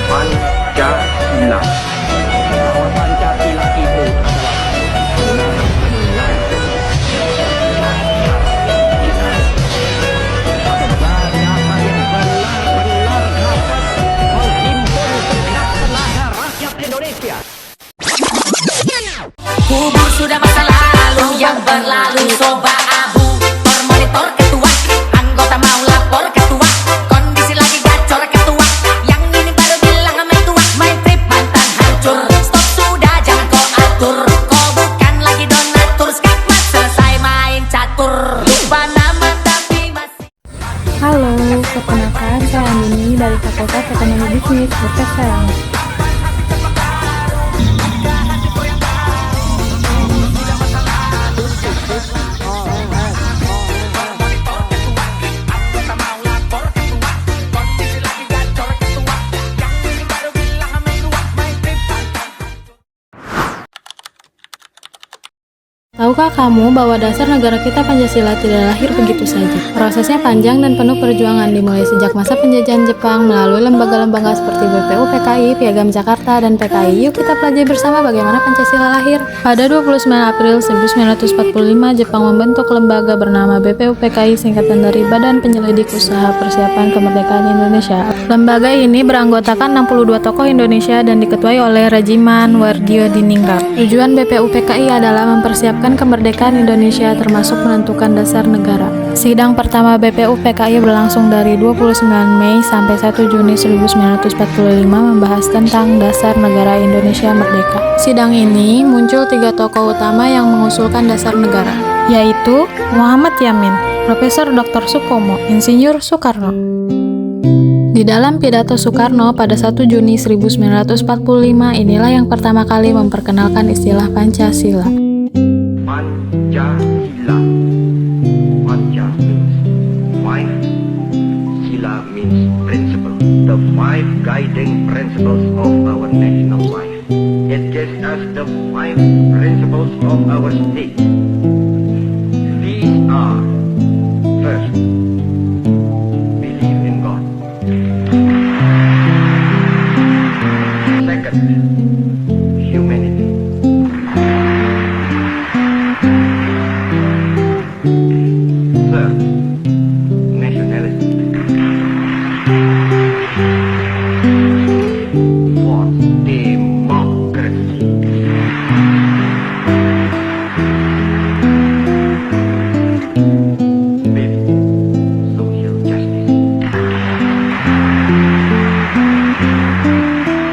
Pancasila. Bahwa Pancasila itu adalah kubur sudah masa lalu yang berlalu soba abu. Monitor ketua, anggota mau lapor ketua. Kondisi lagi gacor ketua. Yang ini baru bilang main tua, main trip mantan hancur. Stop sudah jangan kau atur. Kau bukan lagi donatur, skakmat selesai main catur. Lupa nama tapi masih. Halo, perkenalkan saya Andini dari Fakultas Ekonomi Bisnis Universitas Serang. Tahukah kamu bahwa dasar negara kita Pancasila tidak lahir begitu saja? Prosesnya panjang dan penuh perjuangan dimulai sejak masa penjajahan Jepang melalui lembaga-lembaga seperti BPU PKI, Piagam Jakarta, dan PKI. Yuk kita pelajari bersama bagaimana Pancasila lahir. Pada 29 April 1945, Jepang membentuk lembaga bernama BPU PKI, singkatan dari Badan Penyelidik Usaha Persiapan Kemerdekaan Indonesia. Lembaga ini beranggotakan 62 tokoh Indonesia dan diketuai oleh Rajiman Wardiyodiningrat. Tujuan BPU PKI adalah mempersiapkan kemerdekaan Indonesia termasuk menentukan dasar negara. Sidang pertama BPU PKI berlangsung dari 29 Mei sampai 1 Juni 1945 membahas tentang dasar negara Indonesia merdeka. Sidang ini muncul 3 tokoh utama yang mengusulkan dasar negara, yaitu Muhammad Yamin, Profesor Dr. Supomo, Insinyur Soekarno. Di dalam pidato Soekarno pada 1 Juni 1945 inilah yang pertama kali memperkenalkan istilah Pancasila. Pancasila. Panca means five. Sila means principle. The five guiding principles of our national life. It gives us the five principles of our state. These are: first, believe in God. Second, humanity. Third, nationality. Fourth, democracy. Fifth, social justice.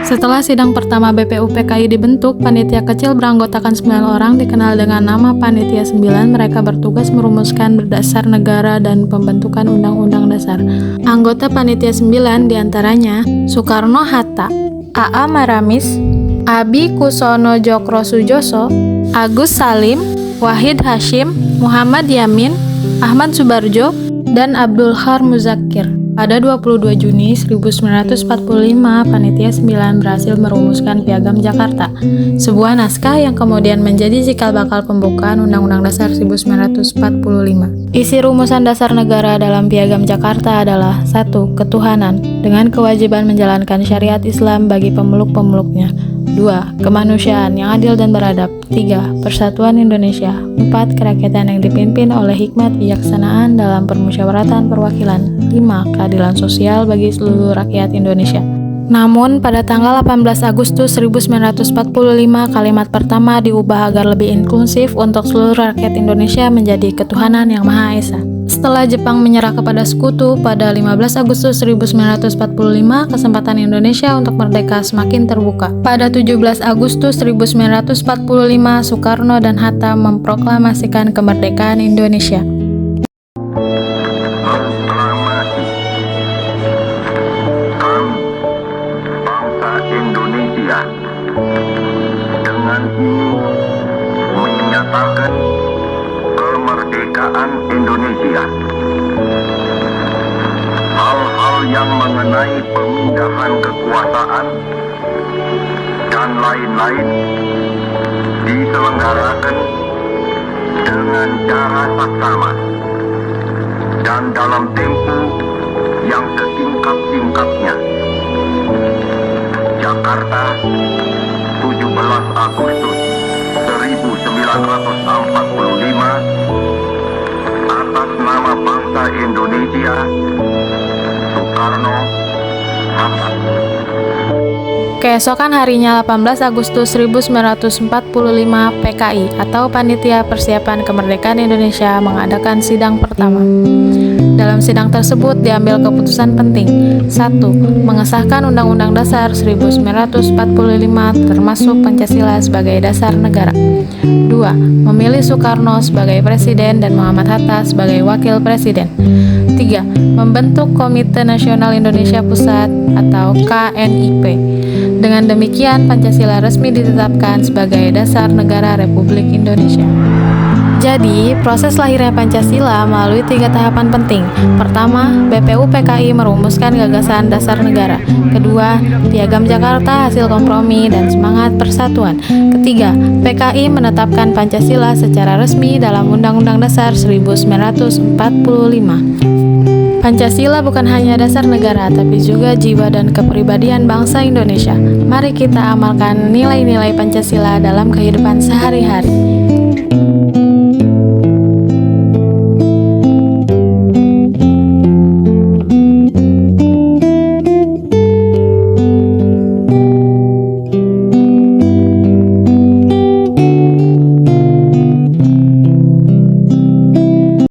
Setelah sidang pertama BPU PKI dibentuk, panitia kecil beranggotakan 9 orang dikenal dengan nama Panitia 9. Mereka bertugas merumuskan berdasar negara dan pembentukan undang-undang dasar. Anggota Panitia 9 diantaranya Soekarno-Hatta, A.A. Maramis, Abi Kusono Djokrosujoso, Agus Salim, Wahid Hasyim, Muhammad Yamin, Ahmad Subarjo, dan Abdul Khar Muzakir. Pada 22 Juni 1945, Panitia 9 berhasil merumuskan Piagam Jakarta, sebuah naskah yang kemudian menjadi cikal bakal pembukaan Undang-Undang Dasar 1945. Isi rumusan dasar negara dalam Piagam Jakarta adalah 1. Ketuhanan, dengan kewajiban menjalankan syariat Islam bagi pemeluk-pemeluknya. 2. Kemanusiaan yang adil dan beradab. 3. Persatuan Indonesia. 4. Kerakyatan yang dipimpin oleh hikmat bijaksanaan dalam permusyawaratan perwakilan. 5. Keadilan sosial bagi seluruh rakyat Indonesia. Namun, pada tanggal 18 Agustus 1945, kalimat pertama diubah agar lebih inklusif untuk seluruh rakyat Indonesia menjadi ketuhanan yang Maha Esa. Setelah Jepang menyerah kepada sekutu, pada 15 Agustus 1945, kesempatan Indonesia untuk merdeka semakin terbuka. Pada 17 Agustus 1945, Soekarno dan Hatta memproklamasikan kemerdekaan Indonesia. Proklamasi. Kami, bangsa Indonesia, dengan ini menyatakan kemerdekaan Indonesia. Hal-hal yang mengenai pemindahan kekuasaan dan lain-lain diselenggarakan dengan cara saksama dan dalam tempo yang sesingkat-singkatnya. Jakarta, 17 Agustus 1945, atas nama bangsa Indonesia, Soekarno, Hatta. Keesokan harinya 18 Agustus 1945 PKI atau Panitia Persiapan Kemerdekaan Indonesia mengadakan sidang pertama. Dalam sidang tersebut diambil keputusan penting. 1. Mengesahkan Undang-Undang Dasar 1945 termasuk Pancasila sebagai dasar negara. 2. Memilih Soekarno sebagai presiden dan Muhammad Hatta sebagai wakil presiden. 3. Membentuk Komite Nasional Indonesia Pusat atau KNIP. Dengan demikian, Pancasila resmi ditetapkan sebagai dasar negara Republik Indonesia. Jadi, proses lahirnya Pancasila melalui 3 tahapan penting. Pertama, BPU PKI merumuskan gagasan dasar negara. Kedua, Piagam Jakarta hasil kompromi dan semangat persatuan. Ketiga, PKI menetapkan Pancasila secara resmi dalam Undang-Undang Dasar 1945. Pancasila bukan hanya dasar negara, tapi juga jiwa dan kepribadian bangsa Indonesia. Mari kita amalkan nilai-nilai Pancasila dalam kehidupan sehari-hari.